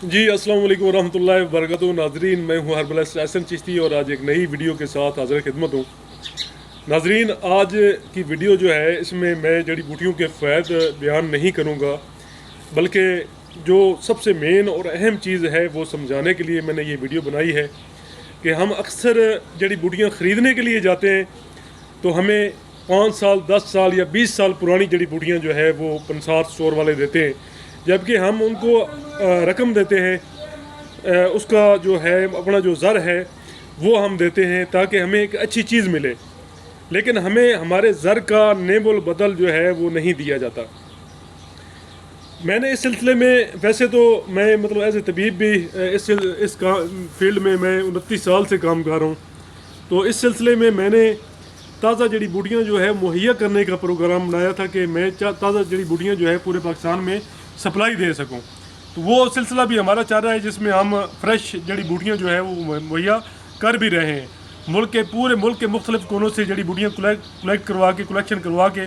جی السلام علیکم ورحمۃ اللہ وبرکاتہ ناظرین، میں ہوں ہربل احسن چشتی اور آج ایک نئی ویڈیو کے ساتھ حاضر خدمت ہوں۔ ناظرین، آج کی ویڈیو جو ہے اس میں جڑی بوٹیوں کے فوائد بیان نہیں کروں گا، بلکہ جو سب سے مین اور اہم چیز ہے وہ سمجھانے کے لیے میں نے یہ ویڈیو بنائی ہے کہ ہم اکثر جڑی بوٹیاں خریدنے کے لیے جاتے ہیں تو ہمیں 5 سال 10 سال یا 20 سال پرانی جڑی بوٹیاں جو ہے وہ پنسار اسٹور والے دیتے ہیں، جبکہ ہم ان کو رقم دیتے ہیں، اس کا جو ہے اپنا جو زر ہے وہ ہم دیتے ہیں تاکہ ہمیں ایک اچھی چیز ملے، لیکن ہمیں ہمارے زر کا نیب البدل جو ہے وہ نہیں دیا جاتا۔ میں نے اس سلسلے میں ویسے تو میں ایز اے طبیب بھی اس فیلڈ میں 29 سال سے کام کر رہا ہوں، تو اس سلسلے میں نے تازہ جڑی بوٹیاں جو ہے مہیا کرنے کا پروگرام بنایا تھا کہ میں تازہ جڑی بوٹیاں جو ہے پورے پاکستان میں سپلائی دے سکوں، تو وہ سلسلہ بھی ہمارا چل رہا ہے جس میں ہم فریش جڑی بوٹیاں جو ہے وہ مہیا کر بھی رہے ہیں۔ پورے ملک کے مختلف کونوں سے جڑی بوٹیاں کلیکشن کروا کے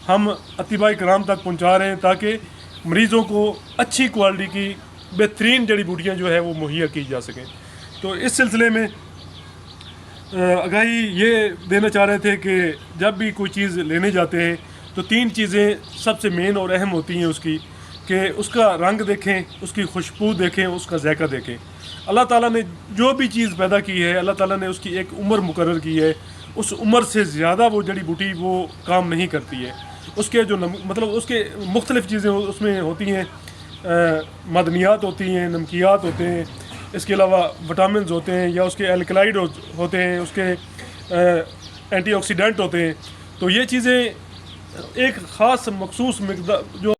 ہم اطباء کرام تک پہنچا رہے ہیں تاکہ مریضوں کو اچھی کوالٹی کی بہترین جڑی بوٹیاں جو ہے وہ مہیا کی جا سکیں۔ تو اس سلسلے میں آگاہی یہ دینا چاہ رہے تھے کہ جب بھی کوئی چیز لینے جاتے ہیں تو 3 چیزیں سب سے مین اور اہم ہوتی ہیں اس کی، کہ اس کا رنگ دیکھیں، اس کی خوشبو دیکھیں، اس کا ذائقہ دیکھیں۔ اللہ تعالیٰ نے جو بھی چیز پیدا کی ہے، اللہ تعالیٰ نے اس کی ایک عمر مقرر کی ہے، اس عمر سے زیادہ وہ جڑی بوٹی وہ کام نہیں کرتی ہے۔ اس کے جو اس کے مختلف چیزیں اس میں ہوتی ہیں، معدنیات ہوتی ہیں، نمکیات ہوتے ہیں، اس کے علاوہ وٹامنز ہوتے ہیں یا اس کے الکلائڈ ہوتے ہیں، اس کے اینٹی آکسیڈنٹ ہوتے ہیں، تو یہ چیزیں ایک خاص مخصوص مقدار جو